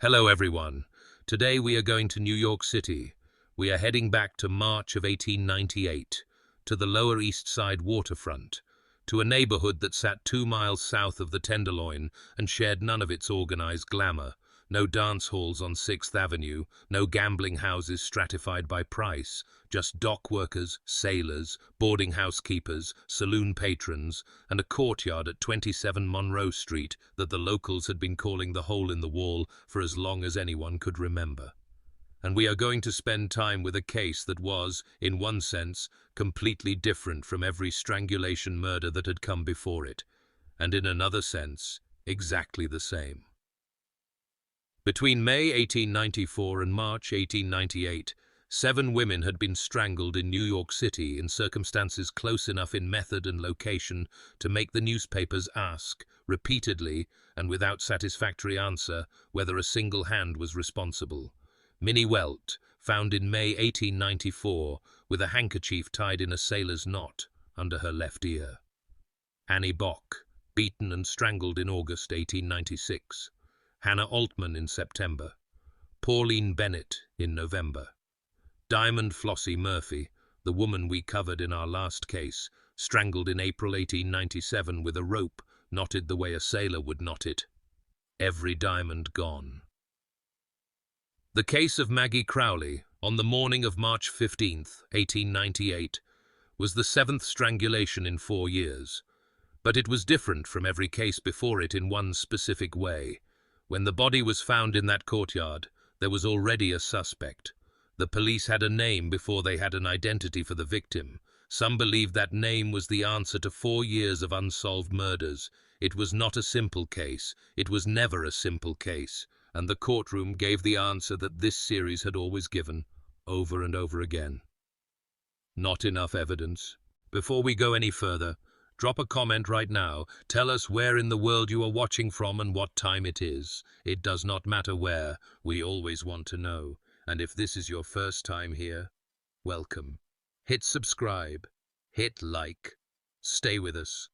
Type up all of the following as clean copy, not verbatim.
Hello everyone. Today we are going to New York City. We are heading back to March of 1898, to the Lower East Side waterfront, to a neighborhood that sat 2 miles south of the Tenderloin and shared none of its organized glamour. No dance halls on 6th Avenue, no gambling houses stratified by price, just dock workers, sailors, boarding house keepers, saloon patrons, and a courtyard at 27 Monroe Street that the locals had been calling the hole in the wall for as long as anyone could remember. And we are going to spend time with a case that was, in one sense, completely different from every strangulation murder that had come before it, and in another sense, exactly the same. Between May 1894 and March 1898, 7 women had been strangled in New York City in circumstances close enough in method and location to make the newspapers ask, repeatedly and without satisfactory answer, whether a single hand was responsible. Minnie Welt, found in May 1894 with a handkerchief tied in a sailor's knot under her left ear. Annie Bock, beaten and strangled in August 1896. Hannah Altman in September. Pauline Bennett in November. Diamond Flossie Murphy, the woman we covered in our last case, strangled in April 1897 with a rope knotted the way a sailor would knot it. Every diamond gone. The case of Maggie Crowley, on the morning of March 15, 1898, was the 7th strangulation in 4 years. But it was different from every case before it in one specific way. When the body was found in that courtyard, there was already a suspect. The police had a name before they had an identity for the victim. Some believed that name was the answer to 4 years of unsolved murders. It was not a simple case. It was never a simple case. And the courtroom gave the answer that this series had always given, over and over again. Not enough evidence. Before we go any further, drop a comment right now. Tell us where in the world you are watching from and what time it is. It does not matter where. We always want to know. And if this is your first time here, welcome. Hit subscribe. Hit like. Stay with us.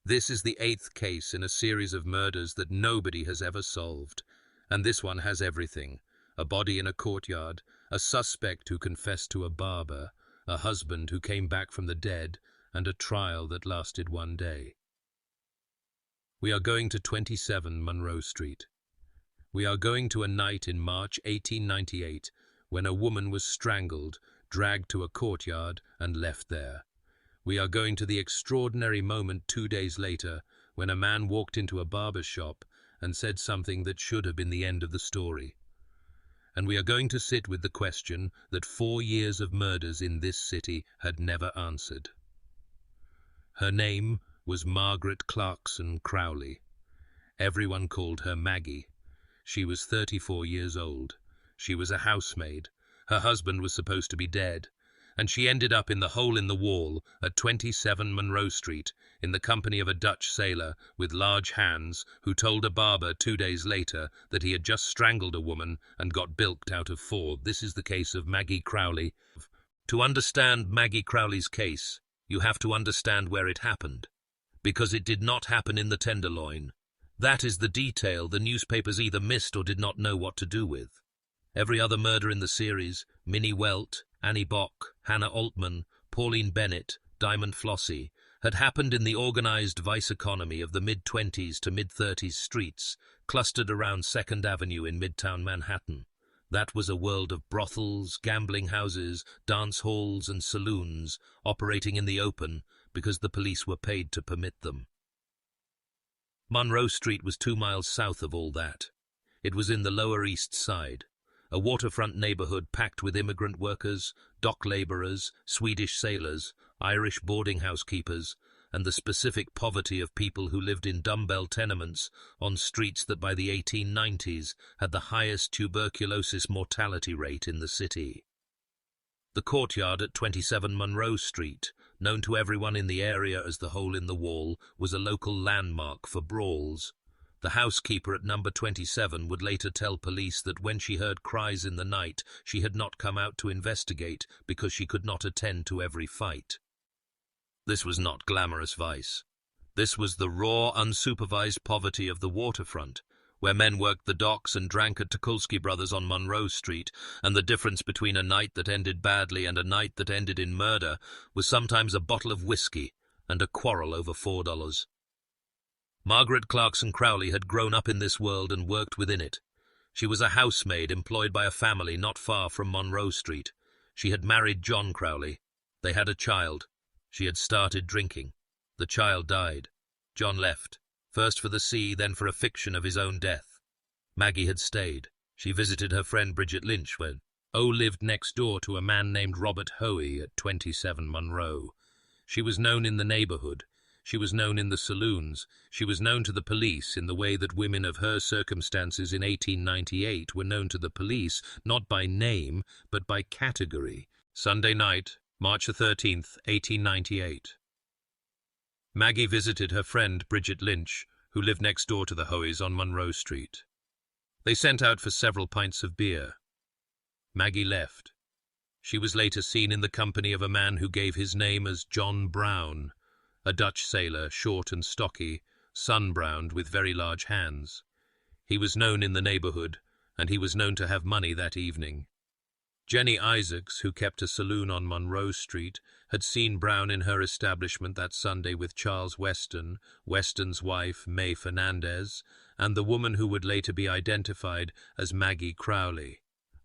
This is the 8th case in a series of murders that nobody has ever solved. And this one has everything. A body in a courtyard, a suspect who confessed to a barber, a husband who came back from the dead, and a trial that lasted 1 day. We are going to 27 Monroe Street. We are going to a night in March 1898 when a woman was strangled, dragged to a courtyard, and left there. We are going to the extraordinary moment 2 days later when a man walked into a barber's shop and said something that should have been the end of the story. And we are going to sit with the question that 4 years of murders in this city had never answered. Her name was Margaret Clarkson Crowley. Everyone called her Maggie. She was 34 years old. She was a housemaid. Her husband was supposed to be dead. And she ended up in the hole in the wall at 27 Monroe Street in the company of a Dutch sailor with large hands who told a barber 2 days later that he had just strangled a woman and got bilked out of 4. This is the case of Maggie Crowley. To understand Maggie Crowley's case, you have to understand where it happened, because it did not happen in the Tenderloin. That is the detail the newspapers either missed or did not know what to do with. Every other murder in the series, Minnie Welt, Annie Bock, Hannah Altman, Pauline Bennett, Diamond Flossie, had happened in the organized vice economy of the mid-20s to mid-30s streets, clustered around 2nd Avenue in Midtown Manhattan. That was a world of brothels, gambling houses, dance halls, and saloons, operating in the open because the police were paid to permit them. Monroe Street was 2 miles south of all that. It was in the Lower East Side, a waterfront neighborhood packed with immigrant workers, dock laborers, Swedish sailors, Irish boarding house keepers, and the specific poverty of people who lived in dumbbell tenements on streets that by the 1890s had the highest tuberculosis mortality rate in the city. The courtyard at 27 Monroe Street, known to everyone in the area as the Hole in the Wall, was a local landmark for brawls. The housekeeper at number 27 would later tell police that when she heard cries in the night, she had not come out to investigate because she could not attend to every fight. This was not glamorous vice. This was the raw, unsupervised poverty of the waterfront, where men worked the docks and drank at Tukulski Brothers on Monroe Street, and the difference between a night that ended badly and a night that ended in murder was sometimes a bottle of whiskey and a quarrel over $4. Margaret Clarkson Crowley had grown up in this world and worked within it. She was a housemaid employed by a family not far from Monroe Street. She had married John Crowley. They had a child. She had started drinking. The child died. John left, first for the sea, then for a fiction of his own death. Maggie had stayed. She visited her friend Bridget Lynch when O lived next door to a man named Robert Hoey at 27 Monroe. She was known in the neighborhood. She was known in the saloons. She was known to the police in the way that women of her circumstances in 1898 were known to the police, not by name, but by category. Sunday night, March 13th, 1898. Maggie visited her friend Bridget Lynch, who lived next door to the Hoeys on Monroe Street. They sent out for several pints of beer. Maggie left. She was later seen in the company of a man who gave his name as John Brown, a Dutch sailor, short and stocky, sun-browned with very large hands. He was known in the neighborhood, and he was known to have money that evening. Jenny Isaacs, who kept a saloon on Monroe Street, had seen Brown in her establishment that Sunday with Charles Weston, Weston's wife, May Fernandez, and the woman who would later be identified as Maggie Crowley.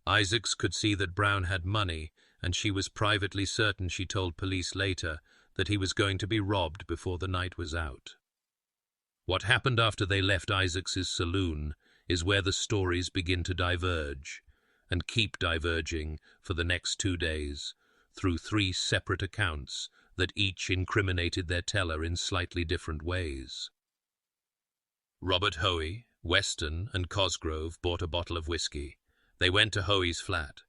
Isaacs could see that Brown had money, and she was privately certain, she told police later, that he was going to be robbed before the night was out. What happened after they left Isaacs's saloon is where the stories begin to diverge, and keep diverging for the next 2 days, through 3 separate accounts that each incriminated their teller in slightly different ways. Robert Hoey, Weston, and Cosgrove bought a bottle of whiskey. They went to Hoey's flat.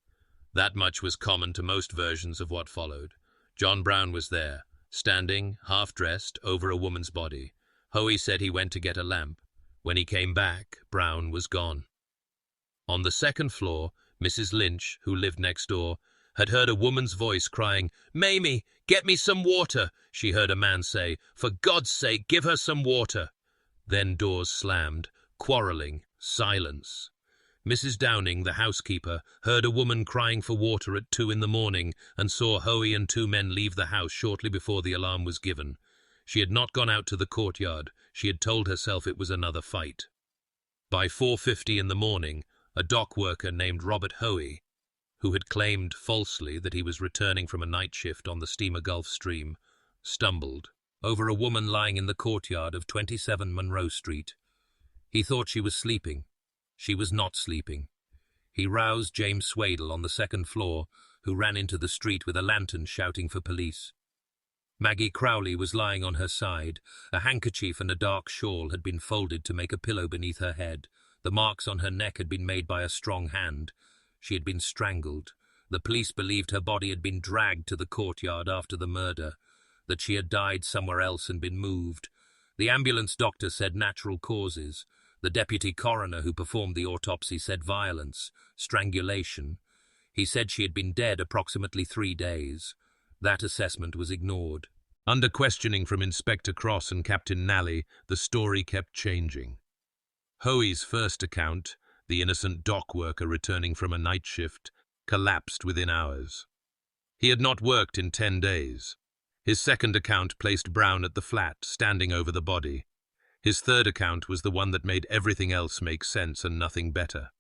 That much was common to most versions of what followed. John Brown was there, standing, half-dressed, over a woman's body. Hoey said he went to get a lamp. When he came back, Brown was gone. On the second floor, Mrs. Lynch, who lived next door, had heard a woman's voice crying, "Mamie, get me some water." She heard a man say, "For God's sake, give her some water." Then doors slammed, quarreling, silence. Mrs. Downing, the housekeeper, heard a woman crying for water at 2 in the morning and saw Hoey and 2 men leave the house shortly before the alarm was given. She had not gone out to the courtyard. She had told herself it was another fight. By 4:50 in the morning, a dock worker named Robert Hoey, who had claimed falsely that he was returning from a night shift on the steamer Gulf Stream, stumbled over a woman lying in the courtyard of 27 Monroe Street. He thought she was sleeping. She was not sleeping. He roused James Swadle on the second floor, who ran into the street with a lantern shouting for police. Maggie Crowley was lying on her side. A handkerchief and a dark shawl had been folded to make a pillow beneath her head. The marks on her neck had been made by a strong hand. She had been strangled. The police believed her body had been dragged to the courtyard after the murder, that she had died somewhere else and been moved. The ambulance doctor said natural causes. The deputy coroner who performed the autopsy said violence, strangulation. He said she had been dead approximately 3 days. That assessment was ignored. Under questioning from Inspector Cross and Captain Nally, the story kept changing. Hoey's first account, the innocent dock worker returning from a night shift, collapsed within hours. He had not worked in 10 days. His second account placed Brown at the flat, standing over the body. His third account was the one that made everything else make sense and nothing better.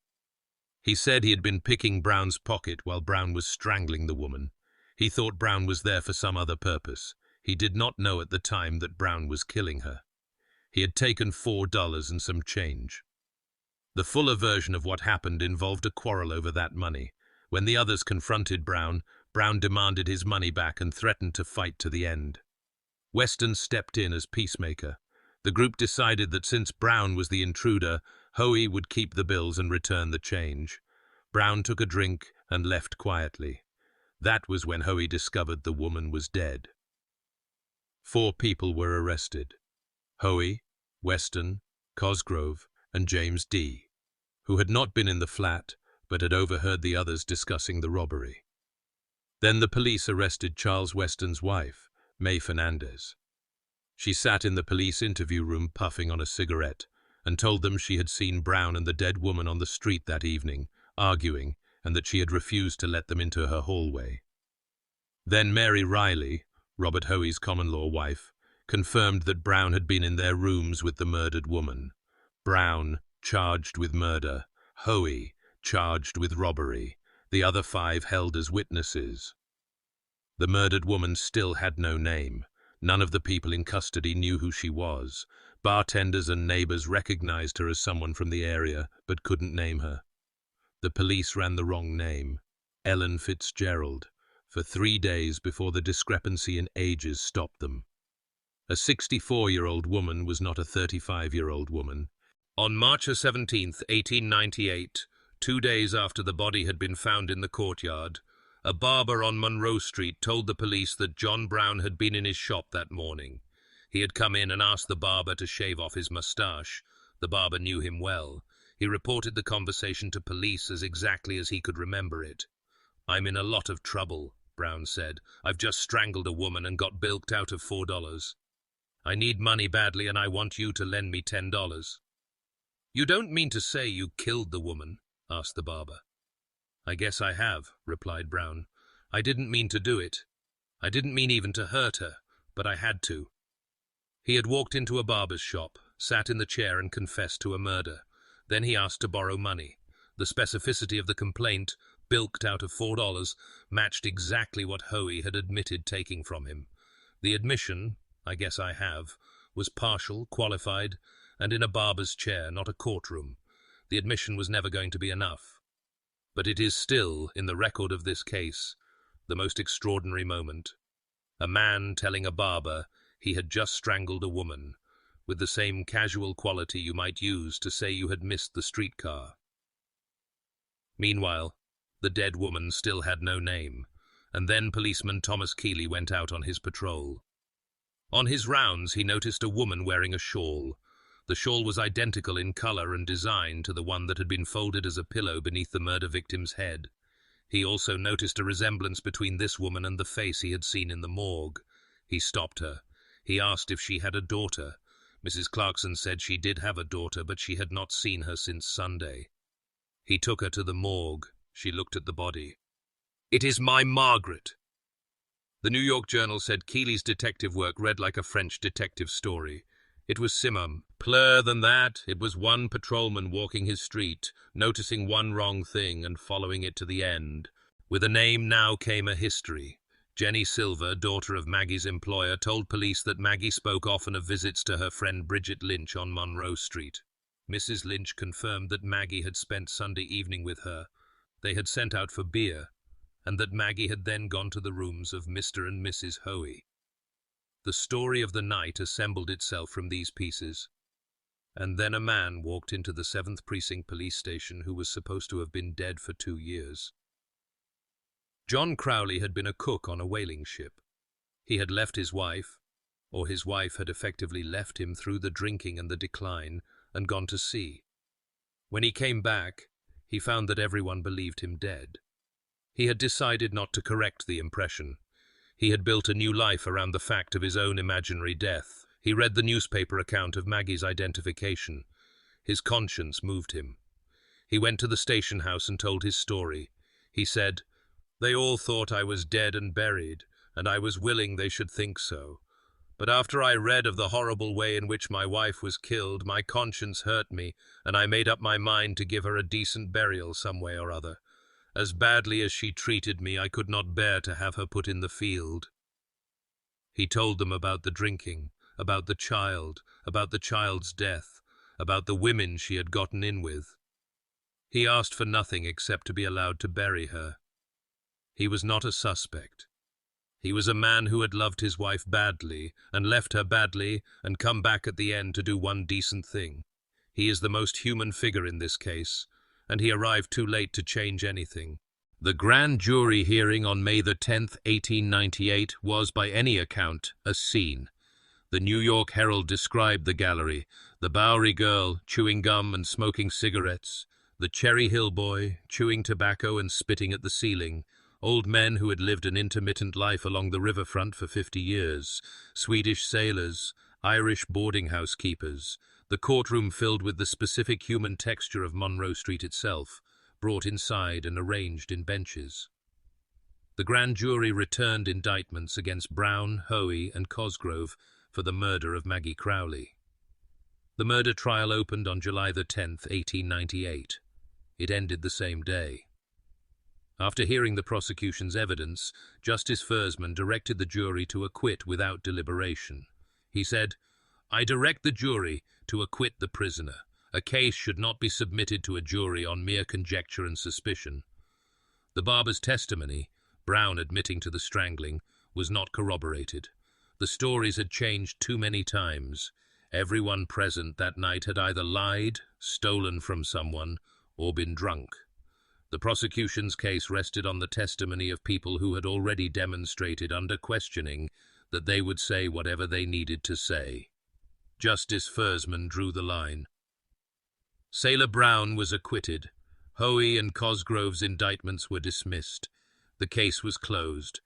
He said he had been picking Brown's pocket while Brown was strangling the woman. He thought Brown was there for some other purpose. He did not know at the time that Brown was killing her. He had taken $4 and some change. The fuller version of what happened involved a quarrel over that money. When the others confronted Brown, Brown demanded his money back and threatened to fight to the end. Weston stepped in as peacemaker. The group decided that since Brown was the intruder, Hoey would keep the bills and return the change. Brown took a drink and left quietly. That was when Hoey discovered the woman was dead. 4 people were arrested: Hoey, Weston, Cosgrove, and James D., who had not been in the flat but had overheard the others discussing the robbery. Then the police arrested Charles Weston's wife, May Fernandez. She sat in the police interview room puffing on a cigarette, and told them she had seen Brown and the dead woman on the street that evening, arguing, and that she had refused to let them into her hallway. Then Mary Riley, Robert Hoey's common-law wife, confirmed that Brown had been in their rooms with the murdered woman. Brown, charged with murder. Hoey, charged with robbery. The other 5 held as witnesses. The murdered woman still had no name. None of the people in custody knew who she was. Bartenders and neighbors recognized her as someone from the area, but couldn't name her. The police ran the wrong name, Ellen Fitzgerald, for 3 days before the discrepancy in ages stopped them. A 64-year-old woman was not a 35-year-old woman. On March 17, 1898, 2 days after the body had been found in the courtyard, a barber on Monroe Street told the police that John Brown had been in his shop that morning. He had come in and asked the barber to shave off his mustache. The barber knew him well. He reported the conversation to police as exactly as he could remember it. "I'm in a lot of trouble," Brown said. "I've just strangled a woman and got bilked out of $4. I need money badly and I want you to lend me $10. "You don't mean to say you killed the woman?" asked the barber. "I guess I have," replied Brown. "I didn't mean to do it. I didn't mean even to hurt her, but I had to." He had walked into a barber's shop, sat in the chair and confessed to a murder. Then he asked to borrow money. The specificity of the complaint, bilked out of $4, matched exactly what Hoey had admitted taking from him. The admission, "I guess I have," was partial, qualified, and in a barber's chair, not a courtroom. The admission was never going to be enough. But it is still, in the record of this case, the most extraordinary moment. A man telling a barber he had just strangled a woman, with the same casual quality you might use to say you had missed the streetcar. Meanwhile, the dead woman still had no name, and then policeman Thomas Keeley went out on his patrol. On his rounds, he noticed a woman wearing a shawl. The shawl was identical in color and design to the one that had been folded as a pillow beneath the murder victim's head. He also noticed a resemblance between this woman and the face he had seen in the morgue. He stopped her. He asked if she had a daughter. Mrs. Clarkson said she did have a daughter, but she had not seen her since Sunday. He took her to the morgue. She looked at the body. "It is my Margaret." The New York Journal said Keeley's detective work read like a French detective story. It was simum. Plur than that, it was one patrolman walking his street, noticing one wrong thing and following it to the end. With a name now came a history. Jenny Silver, daughter of Maggie's employer, told police that Maggie spoke often of visits to her friend Bridget Lynch on Monroe Street. Mrs. Lynch confirmed that Maggie had spent Sunday evening with her. They had sent out for beer, and that Maggie had then gone to the rooms of Mr. and Mrs. Hoey. The story of the night assembled itself from these pieces. And then a man walked into the 7th Precinct Police Station who was supposed to have been dead for 2 years. John Crowley had been a cook on a whaling ship. He had left his wife, or his wife had effectively left him through the drinking and the decline, and gone to sea. When he came back, he found that everyone believed him dead. He had decided not to correct the impression. He had built a new life around the fact of his own imaginary death. He read the newspaper account of Maggie's identification. His conscience moved him. He went to the station house and told his story. He said, "They all thought I was dead and buried, and I was willing they should think so. But after I read of the horrible way in which my wife was killed, my conscience hurt me, and I made up my mind to give her a decent burial some way or other. As badly as she treated me, I could not bear to have her put in the field." He told them about the drinking, about the child's death, about the women she had gotten in with. He asked for nothing except to be allowed to bury her. He was not a suspect. He was a man who had loved his wife badly, and left her badly, and come back at the end to do one decent thing. He is the most human figure in this case, and he arrived too late to change anything. The grand jury hearing on May the 10th, 1898, was, by any account, a scene. The New York Herald described the gallery, the Bowery girl chewing gum and smoking cigarettes, the Cherry Hill boy chewing tobacco and spitting at the ceiling, old men who had lived an intermittent life along the riverfront for 50 years, Swedish sailors, Irish boarding-house keepers, The courtroom filled with the specific human texture of Monroe Street itself, brought inside and arranged in benches. The grand jury returned indictments against Brown, Hoey, and Cosgrove for the murder of Maggie Crowley. The murder trial opened on July the 10th, 1898. It ended the same day. After hearing the prosecution's evidence, Justice Fersman directed the jury to acquit without deliberation. He said, "I direct the jury to acquit the prisoner. A case should not be submitted to a jury on mere conjecture and suspicion." The barber's testimony, Brown admitting to the strangling, was not corroborated. The stories had changed too many times. Everyone present that night had either lied, stolen from someone, or been drunk. The prosecution's case rested on the testimony of people who had already demonstrated under questioning that they would say whatever they needed to say. Justice Fersman drew the line. Sailor Brown was acquitted. Hoey and Cosgrove's indictments were dismissed. The case was closed.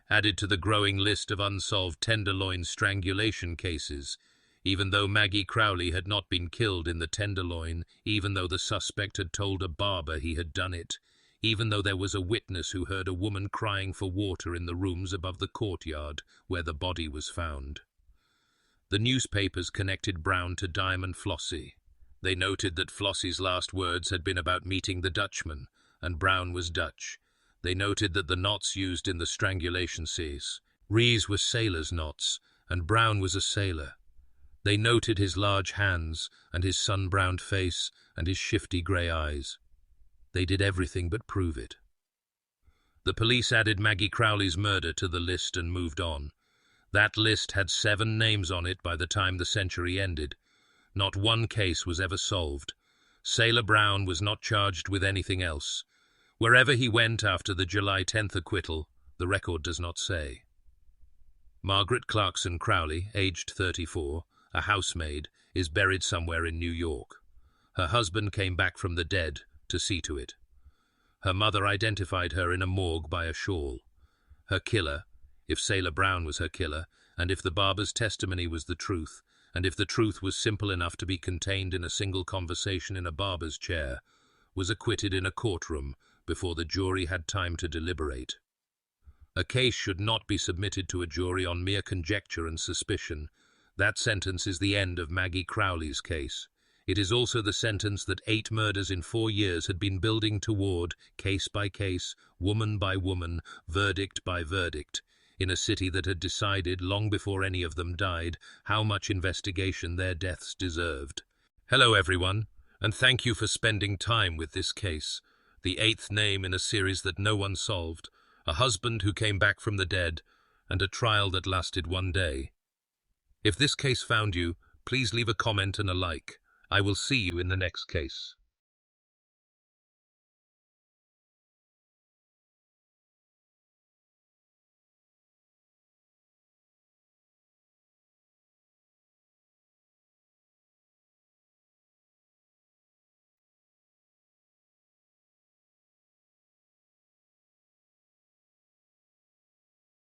Added to the growing list of unsolved Tenderloin strangulation cases, even though Maggie Crowley had not been killed in the Tenderloin, even though the suspect had told a barber he had done it, even though there was a witness who heard a woman crying for water in the rooms above the courtyard where the body was found. The newspapers connected Brown to Diamond Flossie. They noted that Flossie's last words had been about meeting the Dutchman, and Brown was Dutch. They noted that the knots used in the strangulation were sailors' knots, and Brown was a sailor. They noted his large hands, and his sun-browned face, and his shifty grey eyes. They did everything but prove it. The police added Maggie Crowley's murder to the list and moved on. That list had 7 names on it by the time the century ended. Not one case was ever solved. Sailor Brown was not charged with anything else. Wherever he went after the July 10th acquittal, the record does not say. Margaret Clarkson Crowley, aged 34, a housemaid, is buried somewhere in New York. Her husband came back from the dead to see to it. Her mother identified her in a morgue by a shawl. Her killer, if Sailor Brown was her killer, and if the barber's testimony was the truth, and if the truth was simple enough to be contained in a single conversation in a barber's chair, was acquitted in a courtroom before the jury had time to deliberate. A case should not be submitted to a jury on mere conjecture and suspicion. That sentence is the end of Maggie Crowley's case. It is also the sentence that 8 murders in 4 years had been building toward, case by case, woman by woman, verdict by verdict, in a city that had decided, long before any of them died, how much investigation their deaths deserved. Hello everyone, and thank you for spending time with this case, the 8th name in a series that no one solved, a husband who came back from the dead, and a trial that lasted 1 day. If this case found you, please leave a comment and a like. I will see you in the next case.